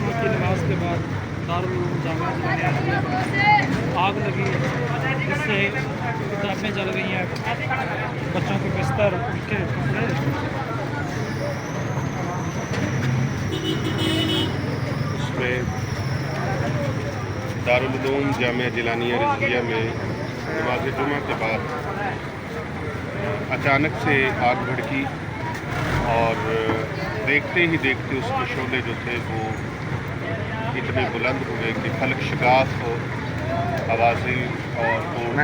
جمعہ کی نماز کے بعد دارالعلوم جامعہ اسلامیہ میں آگ لگی، جس سے کتابیں جل گئی ہیں، بچوں کے بستر، ان کے کپڑے۔ اس میں دارالعلوم جامعہ جیلانیہ رضویہ میں نماز جمعہ کے بعد اچانک سے آگ بھڑکی اور دیکھتے ہی دیکھتے اس کے شعلے جو تھے وہ اتنے بلند ہوئے کہ فلک شگاف ہو آوازیں اور توڑ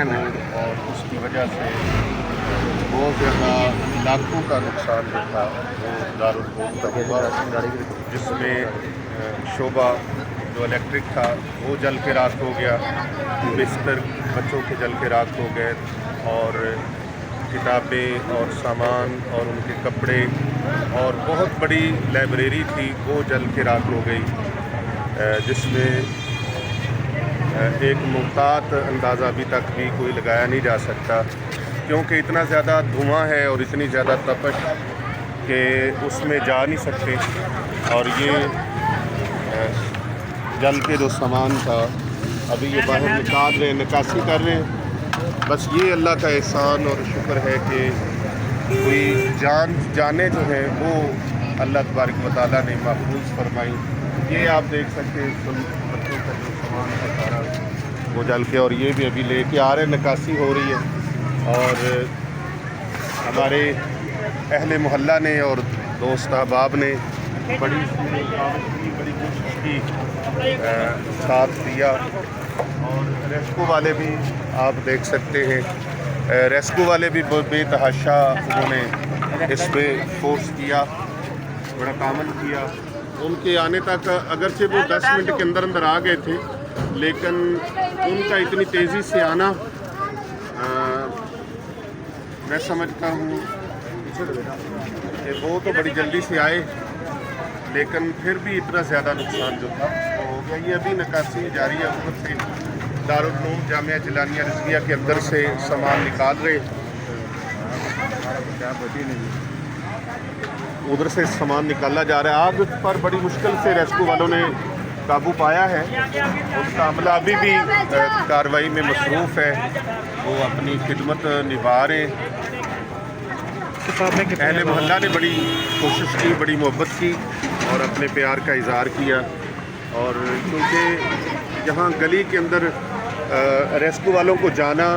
اور اس کی وجہ سے بہت زیادہ لاکھوں کا نقصان جو تھا وہ دارالعلوم کا ہوا، جس میں شعبہ جو الیکٹرک تھا وہ جل کے راکھ ہو گیا، بستر بچوں کے جل کے راکھ ہو گئے، اور کتابیں اور سامان اور ان کے کپڑے اور بہت بڑی لائبریری تھی وہ جل کے راکھ ہو گئی، جس میں ایک محتاط اندازہ ابھی تک بھی کوئی لگایا نہیں جا سکتا، کیونکہ اتنا زیادہ دھواں ہے اور اتنی زیادہ تپش کہ اس میں جا نہیں سکتے، اور یہ جل کے جو سامان تھا ابھی یہ باہر نکال رہے ہیں، نکاسی کر رہے ہیں۔ بس یہ اللہ کا احسان اور شکر ہے کہ کوئی جانیں جو ہیں وہ اللہ تبارک و تعالیٰ نے محفوظ فرمائی۔ یہ آپ دیکھ سکتے ہیں بچوں کا جو سامان ہے سارا وہ جل کے، اور یہ بھی ابھی لے کے آ رہے ہیں، نکاسی ہو رہی ہے، اور ہمارے اہل محلہ نے اور دوست احباب نے بڑی کوشش کی، ساتھ دیا، اور ریسکو والے بھی آپ دیکھ سکتے ہیں، ریسکو والے بھی بے تحاشا انہوں نے اس پہ فورس کیا، بڑا تعاون کیا۔ ان کے آنے تک اگرچہ وہ 10 منٹ کے اندر آ گئے تھے، لیکن ان کا اتنی تیزی سے آنا میں سمجھتا ہوں کہ وہ تو بڑی جلدی سے آئے، لیکن پھر بھی اتنا زیادہ نقصان جو تھا وہ ہو گیا۔ یہ ابھی نکاسی جاری ہے، اوپر سے دارالعلوم جامعہ جیلانیہ رضویہ کے اندر سے سامان نکال رہے، ادھر سے سامان نکالا جا رہا ہے۔ آگ پر بڑی مشکل سے ریسکو والوں نے قابو پایا ہے، ان کا عملہ ابھی بھی کارروائی میں مصروف ہے، وہ اپنی خدمت نبھا رہے ہیں۔ اہل محلہ نے بڑی کوشش کی، بڑی محبت کی اور اپنے پیار کا اظہار کیا، اور کیونکہ جہاں گلی کے اندر ریسکو والوں کو جانا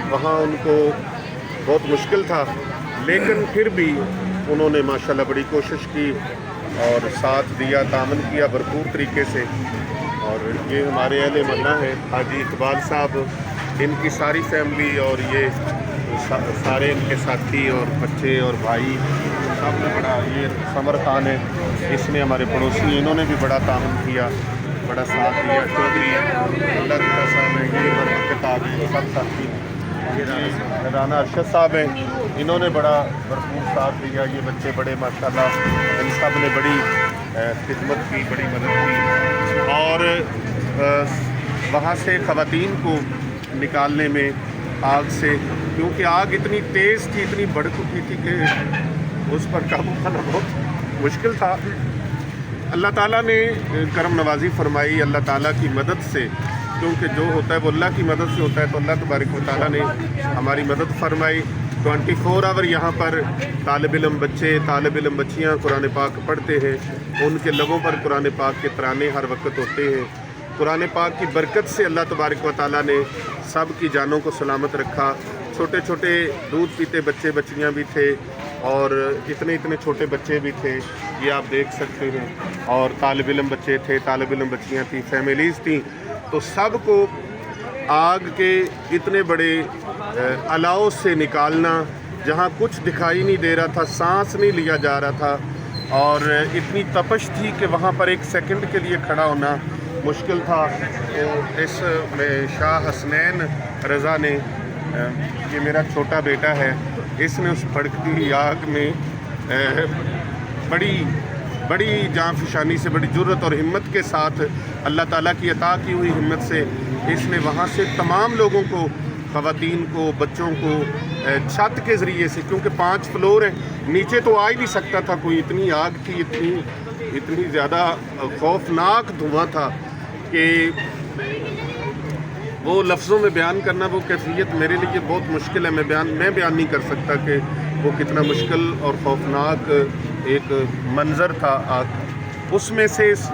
وہاں ان کو بہت مشکل تھا، لیکن پھر بھی انہوں نے ماشاءاللہ بڑی کوشش کی اور ساتھ دیا، تعاون کیا بھرپور طریقے سے۔ اور یہ ہمارے اہل محلہ ہیں، حاجی اقبال صاحب، ان کی ساری فیملی اور یہ سارے ان کے ساتھی اور بچے اور بھائی سب نے بڑا، یہ سمر خان ہے، اس نے ہمارے پڑوسی ہیں، انہوں نے بھی بڑا تعاون کیا، بڑا ساتھ دیا۔ چودھری اللہ تعالیٰ صاحب ہیں، یہ ہمارے کتاب سب ساتھی، رانا ارشد صاحب ہیں، انہوں نے بڑا بھرپور ساتھ دیا۔ یہ بچے بڑے ماشاءاللہ ان سب نے بڑی خدمت کی، بڑی مدد کی، اور وہاں سے خواتین کو نکالنے میں آگ سے، کیونکہ آگ اتنی تیز تھی، اتنی بڑک اٹھی تھی کہ اس پر قابو پانا بہت مشکل تھا۔ اللہ تعالیٰ نے کرم نوازی فرمائی، اللہ تعالیٰ کی مدد سے، کیونکہ جو ہوتا ہے وہ اللہ کی مدد سے ہوتا ہے، تو اللہ تبارک و تعالیٰ نے ہماری مدد فرمائی۔ 24 آور یہاں پر طالب علم بچے، طالب علم بچیاں قرآن پاک پڑھتے ہیں، ان کے لبوں پر قرآن پاک کے ترانے ہر وقت ہوتے ہیں۔ قرآن پاک کی برکت سے اللہ تبارک و تعالیٰ نے سب کی جانوں کو سلامت رکھا۔ چھوٹے چھوٹے دودھ پیتے بچے بچیاں بھی تھے، اور اتنے چھوٹے بچے بھی تھے، یہ آپ دیکھ سکتے ہیں، اور طالب علم بچے تھے، طالب علم بچیاں تھیں، فیملیز تھیں، تو سب کو آگ کے اتنے بڑے الاؤ سے نکالنا، جہاں کچھ دکھائی نہیں دے رہا تھا، سانس نہیں لیا جا رہا تھا، اور اتنی تپش تھی کہ وہاں پر ایک سیکنڈ کے لیے کھڑا ہونا مشکل تھا۔ تو اس میں شاہ حسنین رضا نے، یہ میرا چھوٹا بیٹا ہے، اس نے اس بھڑکتی ہوئی آگ میں بڑی جان فشانی سے، بڑی جرت اور ہمت کے ساتھ، اللہ تعالیٰ کی عطا کی ہوئی ہمت سے، اس نے وہاں سے تمام لوگوں کو، خواتین کو، بچوں کو، چھت کے ذریعے سے، کیونکہ 5 فلور ہیں، نیچے تو آ ہی نہیں سکتا تھا کوئی، اتنی آگ تھی، اتنی इतनी ज़्यादा खौफनाक धुआं था कि वो लफ्ज़ों में बयान करना, वो कैफियत मेरे लिए बहुत मुश्किल है। मैं बयान नहीं कर सकता कि वो कितना मुश्किल और खौफनाक एक मंज़र था आग। उसमें से इस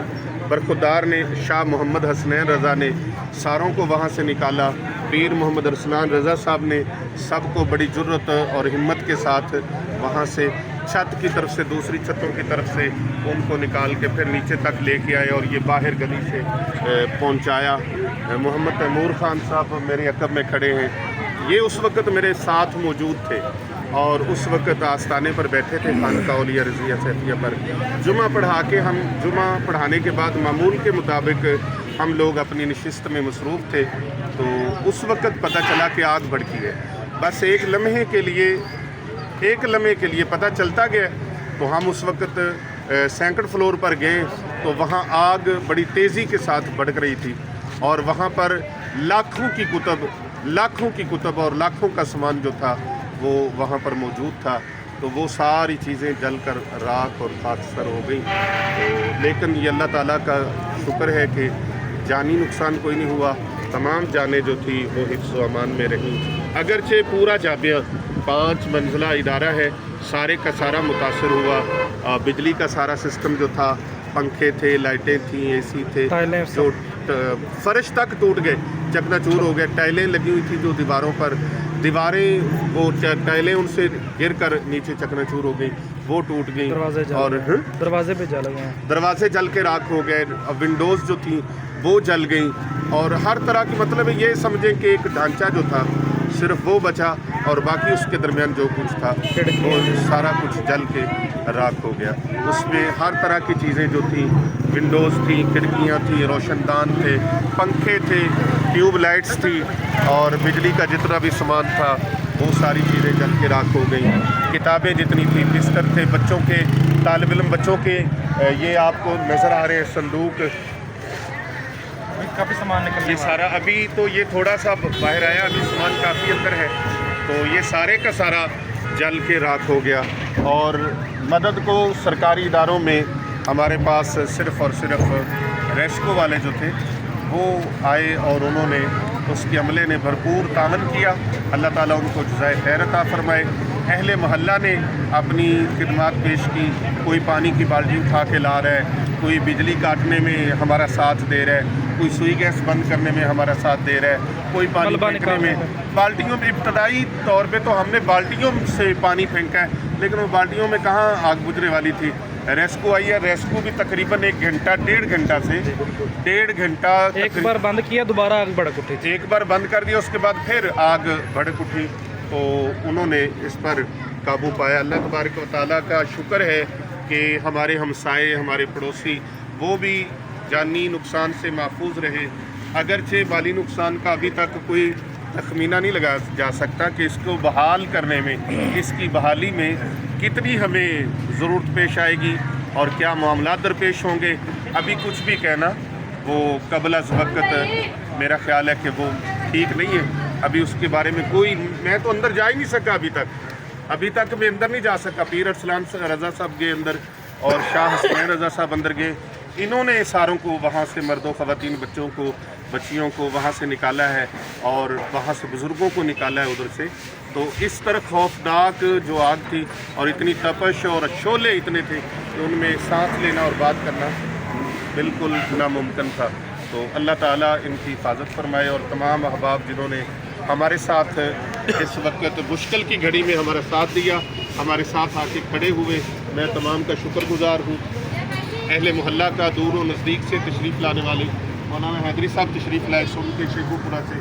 बरखुरदार ने, शाह मोहम्मद हसनैन रज़ा ने सारों को वहाँ से निकाला। पीर मोहम्मद अरसलान रज़ा साहब ने सबको बड़ी जुर्रत और हिम्मत के साथ वहाँ से छत की तरफ से, दूसरी छतों की तरफ से उनको निकाल के फिर नीचे तक लेके आए और ये बाहर गली से पहुँचाया। मोहम्मद तैमूर ख़ान साहब मेरे अक़ब में खड़े हैं, ये उस वक़्त मेरे साथ मौजूद थे और उस वक़्त आस्ताने पर बैठे थे खानकाह औलिया रज़िया सैफिया पर। जुमा पढ़ा के हम, जुमा पढ़ाने के बाद मामूल के मुताबिक हम लोग अपनी नशिस्त में मसरूफ़ थे, तो उस वक़्त पता चला कि आग भड़की है। बस एक लम्हे के लिए पता चलता गया, तो हम उस वक़्त सेकंड फ्लोर पर गए तो वहाँ आग बड़ी तेज़ी के साथ भड़क रही थी और वहाँ पर लाखों की कुतुब और लाखों का सामान जो था वो वहाँ पर मौजूद था। तो वो सारी चीज़ें जलकर राख और खाकसर हो गई। तो लेकिन ये अल्लाह ताला का शुक्र है कि जानी नुकसान कोई नहीं हुआ, तमाम जानें जो थी वो हिफ्ज़ व अमान में रहीं। अगरचे पूरा जामिया 5 मंजिला इदारा है, सारे का सारा मुतासर हुआ। बिजली का सारा सिस्टम जो था, पंखे थे, लाइटें थी, एसी थे, जो फर्श तक टूट गए, चकनाचूर हो गए। टाइलें लगी हुई थी जो दीवारों पर, दीवारें वो टाइलें उनसे गिर कर नीचे चकनाचूर हो गई, वो टूट गई। और दरवाजे पे जल गए, दरवाजे जल के राख हो गए, विंडोज़ जो थी वो जल गई और हर तरह की, मतलब ये समझें कि एक ढांचा जो था सिर्फ वो बचा और बाकी उसके दरमियान जो कुछ था वो सारा कुछ जल के राख हो गया। उसमें हर तरह की चीज़ें जो थी, विंडोज़ थी, खिड़कियाँ थी, रोशनदान थे, पंखे थे, ट्यूब लाइट्स थी और बिजली का जितना भी सामान था वो सारी चीज़ें जल के राख हो गई। किताबें जितनी थी, बिस्तर थे बच्चों के, तालिब इल्म बच्चों के, ये आपको नज़र आ रहे हैं संदूक, काफ़ी सामान निकल, ये सारा अभी तो ये थोड़ा सा बाहर आया, अभी सामान काफ़ी अंदर है। तो ये सारे का सारा जल के राख हो गया। और मदद को सरकारी इदारों में हमारे पास सिर्फ़ और सिर्फ रेस्को वाले जो थे वो आए और उन्होंने, उसके अमले ने भरपूर तावन किया। अल्लाह ताला उनको जज़ाए खैर अता फरमाए। अहले मोहल्ला ने अपनी खिदमत पेश की, कोई पानी की बाल्टी उठा के ला रहा है, कोई बिजली काटने में हमारा साथ दे रहा है, कोई सुई गैस बंद करने में हमारा साथ दे रहा है, कोई पानी फेंकने में, बाल्टियों में। इब्तदाई तौर पे तो हमने बाल्टियों से पानी फेंका है, लेकिन वो बाल्टियों में कहाँ आग बुझने वाली थी। रेस्क्यू आई है, रेस्क्यू भी तकरीबन 1-1.5 घंटा से 1.5 घंटा, एक बार बंद किया, दोबारा आग भड़क उठी, एक बार बंद कर दिया, उसके बाद फिर आग भड़क उठी। तो उन्होंने इस पर काबू पाया। अल्लाह तबारक व तआला का शुक्र है कि हमारे हमसाए, हमारे पड़ोसी, वो भी जानी नुकसान से महफूज रहे। अगरचे माली नुकसान का अभी तक कोई तखमीना नहीं लगा जा सकता कि इसको बहाल करने में, इसकी बहाली में कितनी हमें ज़रूरत पेश आएगी और क्या मामला दरपेश होंगे। अभी कुछ भी कहना वो कबल अज़ वक़्त मेरा ख्याल है कि वो ठीक नहीं है। अभी उसके बारे में कोई, मैं तो अंदर जा ही नहीं सका अभी तक मैं अंदर नहीं जा सका। पीर अरसलान रज़ा साहब गए अंदर और शाह हसनैन रज़ा साहब अंदर गए। इन्होंने सारों को वहाँ से, मर्दों ख़वातीन, बच्चों को, बच्चियों को वहाँ से निकाला है और वहाँ से बुज़ुर्गों को निकाला है उधर से। तो इस तरह खौफनाक जो आग थी और इतनी तपश और शोले इतने थे कि उनमें सांस लेना और बात करना बिल्कुल नामुमकिन था। तो अल्लाह ताला इनकी हिफाजत फरमाए और तमाम अहबाब जिन्होंने हमारे साथ इस वक्त मुश्किल की घड़ी में हमारा साथ दिया, हमारे साथ आके खड़े हुए, मैं तमाम का शुक्रगुजार हूँ। अहले मोहल्ला का दूर व नज़दीक से तशरीफ़ लाने वाले मौलाना हैदरी साहब तशरीफ़ लाए, सुन के शेखुपुरा से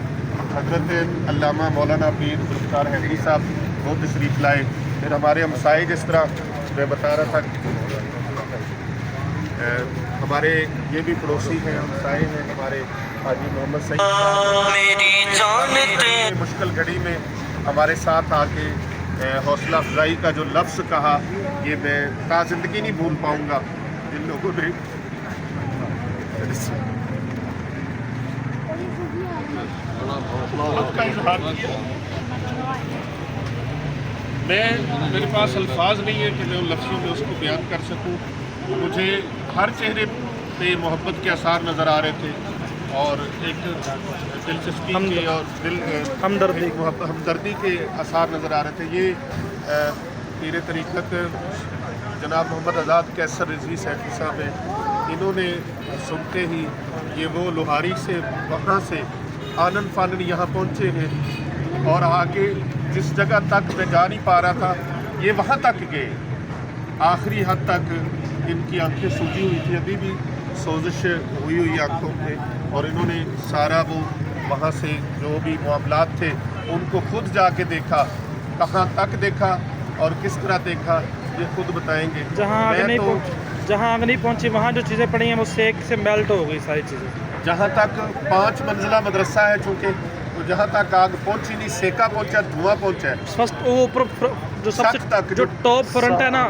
हज़रत अल्लामा मौलाना पीर ज़ुल्फ़िकार हैदरी साहब वो तशरीफ़ लाए। फिर हमारे हमसाए, जिस तरह मैं बता रहा था, हमारे ये भी पड़ोसी हैं, हमसाए हैं, हमारे हाजी मोहम्मद सईद साहब मुश्किल घड़ी में हमारे साथ आके हौसला अफजाई का जो लफ्ज़ कहा, ये मैं ता ज़िंदगी नहीं भूल पाऊँगा। जिन लोगों ने का इजहार किया, मेरे पास अल्फाज नहीं है कि मैं उन लफ्ज़ों में उसको बयान कर सकूं। मुझे हर चेहरे पे मोहब्बत के आसार नज़र आ रहे थे और एक दिलचस्पी के और हमदर्दी के आसार नज़र आ रहे थे। ये पीर तरीक़त जनाब मोहम्मद आज़ाद कैसर रिजवी सैफी साहब हैं। इन्होंने सुनते ही ये वो लोहारी से वहाँ से आनन फानन यहाँ पहुँचे हैं और आगे जिस जगह तक मैं जा नहीं पा रहा था ये वहाँ तक गए, आखिरी हद तक। इनकी आंखें सूजी हुई थी, अभी भी सोजिश हुई आंखों पे, और इन्होंने सारा वो वहाँ से जो भी मामलात थे उनको खुद जाके देखा, कहाँ तक देखा और किस तरह देखा ये खुद बताएंगे। जहाँ आग नहीं पहुँची वहाँ जो चीज़ें पड़ी हैं वो सेक से मेल्ट हो गई सारी चीज़ें। जहाँ तक 5 मंजिला मदरसा है चूँकि, तो जहाँ तक आग पहुँची नहीं, सेका पहुँचा, धुआं पहुँचा है। फर्स्ट वो ऊपर जो सबसे तक जो टॉप फ्रंट है ना,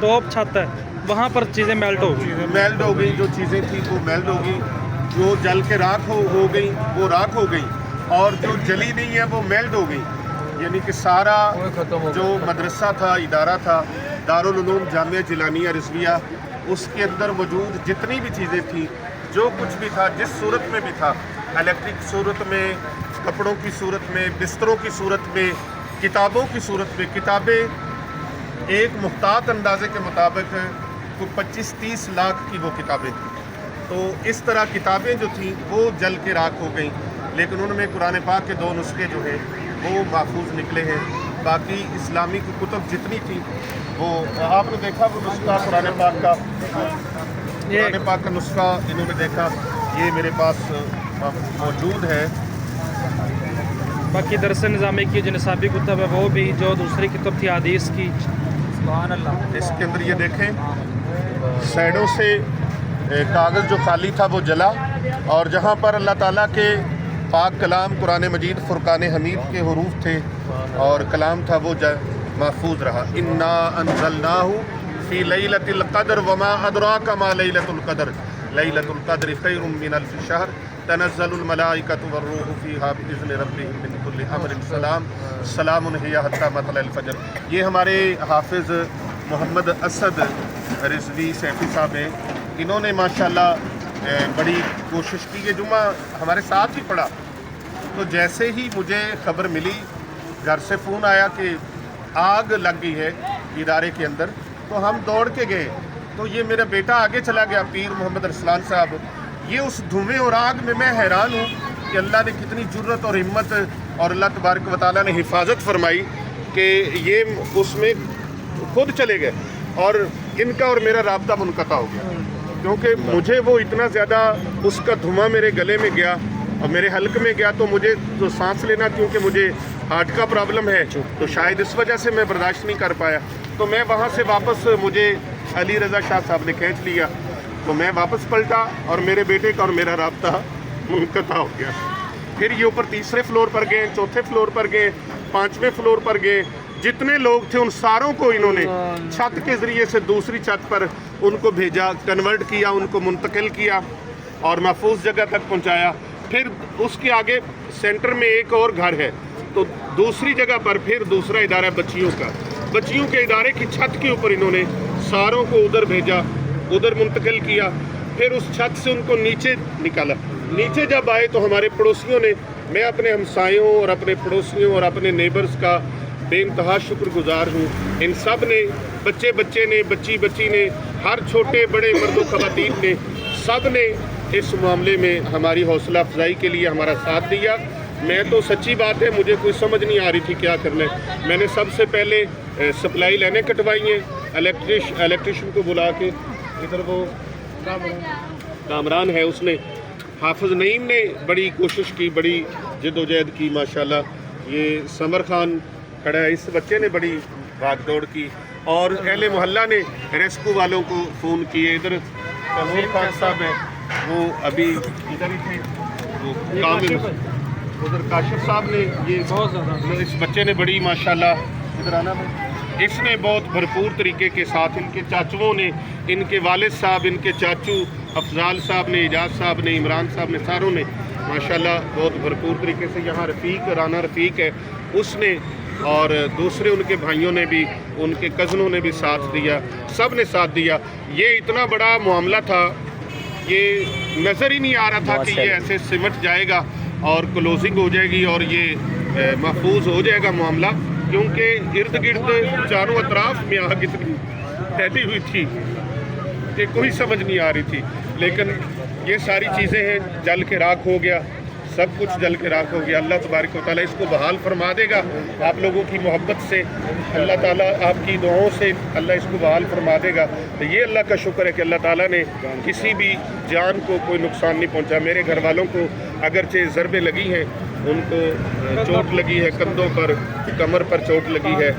टॉप छत है, वहाँ पर चीज़ें मेल्ट हो गई। मेल्ट हो गई, जो चीज़ें थी वो मेल्ट हो गई, जो जल के राख हो गई वो राख हो गई, और जो जली नहीं है वो मेल्ट हो गई। यानी कि सारा जो मदरसा था, इदारा था, दारुल उलूम जामिया जिलानिया रिजविया, उसके अंदर मौजूद जितनी भी चीज़ें थी, जो कुछ भी था, जिस सूरत में भी था, इलेक्ट्रिक सूरत में, कपड़ों की सूरत में, बिस्तरों की सूरत में, किताबों की सूरत में, किताबें एक मुख्तात अंदाजे के मुताबिक को 25-30 लाख की वो किताबें थी। तो इस तरह किताबें जो थी वो जल के राख हो गई, लेकिन उनमें कुरान पाक के 2 नुस्खे जो हैं वो महफूज निकले हैं। बाकी इस्लामी की कुतुब जितनी थी वो आपने देखा, वो नुस्खा कुरान पाक का, कुरान पाक का नुस्खा इन्होंने देखा, ये मेरे पास मौजूद है। बाकी दरस निज़ामी की जो निसाबी कुतब है वो भी, जो दूसरी किताब थी हदीस की, सुभान अल्लाह, इसके अंदर ये देखें साइडों से कागज़ जो खाली था वो जला, और जहाँ पर अल्लाह ताला के पाक कलाम कुरान मजीद फ़ुरक़ान हमीद के हरूफ थे और कलाम था वो महफूज रहा। इन्ना अनज़लनाहु फ़ी लैलतिल क़द्र वमा अदराका मा लैलतुल क़द्र लैलतुल क़द्रि ख़ैरुम मिन अल्फ़ि शहर तनज़्ज़लुल मलाइकतु वर्रूहु फ़ीहा बिइज़्नि रब्बिहिम मिन कुल्लि अम्रिन सलामुन हिया हत्ता मतलअल फ़ज्र। ये हमारे हाफिज़ मोहम्मद असद रिजवी सैफी साहब हैं। इन्होंने माशाल्लाह बड़ी कोशिश की। ये जुम्मा हमारे साथ ही पड़ा, तो जैसे ही मुझे खबर मिली, घर से फ़ोन आया कि आग लग गई है इदारे के अंदर, तो हम दौड़ के गए। तो ये मेरा बेटा आगे चला गया, पीर मोहम्मद अरसलान साहब। ये उस धुएँ और आग में मैं हैरान हूँ कि अल्लाह ने कितनी जुर्रत और हिम्मत, और अल्लाह तबारक व तआला ने हिफाजत फरमाई कि ये उसमें खुद चले गए, और इनका और मेरा राब्ता मुनक़ता हो गया, क्योंकि मुझे वो इतना ज़्यादा उसका धुआं मेरे गले में गया और मेरे हल्क में गया, तो मुझे तो सांस लेना, क्योंकि मुझे हार्ट का प्रॉब्लम है, तो शायद इस वजह से मैं बर्दाश्त नहीं कर पाया। तो मैं वहाँ से वापस, मुझे अली रज़ा शाह साहब ने खींच लिया, तो मैं वापस पलटा और मेरे बेटे का और मेरा राब्ता मुनक़ता हो गया। फिर ये ऊपर 3रे फ्लोर पर गए, 4थे फ्लोर पर गए, 5वें फ्लोर पर गए। जितने लोग थे उन सारों को इन्होंने छत के ज़रिए से दूसरी छत पर उनको भेजा, कन्वर्ट किया, उनको मुंतकिल किया और महफूज जगह तक पहुंचाया। फिर उसके आगे सेंटर में एक और घर है, तो दूसरी जगह पर फिर दूसरा इदारा बच्चियों का, बच्चियों के इदारे की छत के ऊपर इन्होंने सारों को उधर भेजा, उधर मुंतकिल किया। फिर उस छत से उनको नीचे निकाला। नीचे जब आए तो हमारे पड़ोसियों ने, मैं अपने हमसायों और अपने पड़ोसियों और अपने नेबर्स का बेइंतहा शुक्रगुजार हूँ। इन सब ने, बच्चे बच्चे ने, बच्ची बच्ची ने, हर छोटे बड़े मर्दों ख़वातीन ने, सब ने इस मामले में हमारी हौसला अफजाई के लिए हमारा साथ दिया। मैं तो सच्ची बात है, मुझे कोई समझ नहीं आ रही थी क्या करना है। मैंने सबसे पहले सप्लाई लाइनें कटवाई हैं, इलेक्ट्रिशियन को बुला के, इधर वो कामरान है, उसने, हाफिज़ नईम ने बड़ी कोशिश की, बड़ी जद्दोजहद की माशाल्लाह। ये समर खान खड़ा है, इस बच्चे ने बड़ी भाग दौड़ की, और अहले मोहल्ला ने रेस्क्यू वालों को फ़ोन किए। इधर तमूर खान साहब हैं, वो अभी इधर ही थे, वो कामिल, उधर काशिफ साहब ने, ये बहुत ज़्यादा, इस बच्चे ने बड़ी माशाल्लाह, इधर आना में, इसने बहुत भरपूर तरीके के साथ, इनके चाचुओं ने, इनके वालिद साहब, इनके चाचू अफजाल साहब ने, एजाज साहब ने, इमरान साहब ने, सारों ने माशाल्लाह बहुत भरपूर तरीके से। यहाँ रफ़ीक, राना रफ़ीक है, उसने اور دوسرے ان کے بھائیوں نے بھی, ان کے کزنوں نے بھی ساتھ دیا, سب نے ساتھ دیا. یہ اتنا بڑا معاملہ تھا, یہ نظر ہی نہیں آ رہا تھا کہ یہ ایسے سمٹ جائے گا اور کلوزنگ ہو جائے گی اور یہ محفوظ ہو جائے گا معاملہ, کیونکہ ارد گرد چاروں اطراف میں آگ اتنی پھیلی ہوئی تھی کہ کوئی سمجھ نہیں آ رہی تھی. لیکن یہ ساری چیزیں ہیں, جل کے راکھ ہو گیا, سب کچھ جل کے راکھ ہو گیا. اللہ تبارک و تعالیٰ اس کو بحال فرما دے گا آپ لوگوں کی محبت سے, اللہ تعالیٰ آپ کی دعاؤں سے اللہ اس کو بحال فرما دے گا. تو یہ اللہ کا شکر ہے کہ اللہ تعالیٰ نے کسی بھی جان کو کوئی نقصان نہیں پہنچا. میرے گھر والوں کو اگرچہ ضربیں لگی ہیں, ان کو چوٹ لگی ہے, کندھوں پر, کمر پر چوٹ لگی ہے,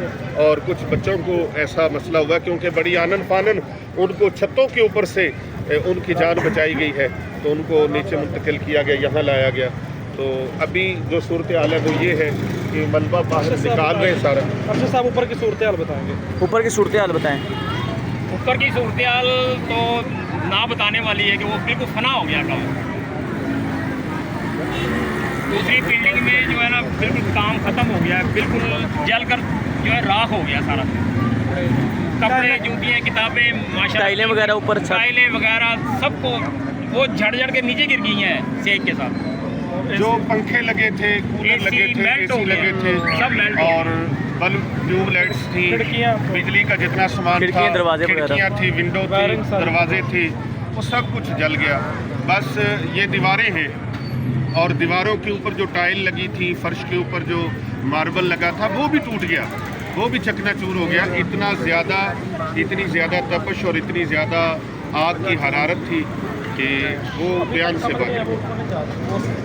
اور کچھ بچوں کو ایسا مسئلہ ہوا کیونکہ بڑی آنن فانن ان کو چھتوں کے اوپر سے ان کی جان بچائی گئی ہے, تو ان کو نیچے منتقل کیا گیا, یہاں لایا گیا. تو ابھی جو صورتحال ہے وہ یہ ہے کہ ملبہ باہر نکال رہے ہیں سارا. ارشد صاحب اوپر کی صورتحال بتائیں گے. اوپر کی صورتحال بتائیں. اوپر کی صورتحال تو نہ بتانے والی ہے کہ وہ بالکل فنا ہو گیا کام. دوسری بلڈنگ میں جو ہے نا بالکل کام ختم ہو گیا ہے, بالکل جل کر جو ہے راکھ ہو گیا سارا. کپڑے, جوتیاں, کتابیں, ماشاءاللہ ٹائلیں وغیرہ اوپر, ٹائلیں وغیرہ سب کو وہ جھڑ جھڑ کے نیچے گر گئی ہیں سیک کے ساتھ. جو پنکھے لگے تھے, کولر لگے تھے, اے سی لگے تھے, سب میلٹ ہو اور بلب, ٹیوب لائٹس تھی, بجلی کا جتنا سامان تھا, کھڑکیاں تھی, ونڈو تھی, دروازے تھے, وہ سب کچھ جل گیا. بس یہ دیواریں ہیں, اور دیواروں کے اوپر جو ٹائل لگی تھی, فرش کے اوپر جو ماربل لگا تھا, وہ بھی ٹوٹ گیا, وہ بھی چکنا چور ہو گیا. اتنی زیادہ تپش اور اتنی زیادہ آگ کی حرارت تھی کہ وہ بیان سے باہر.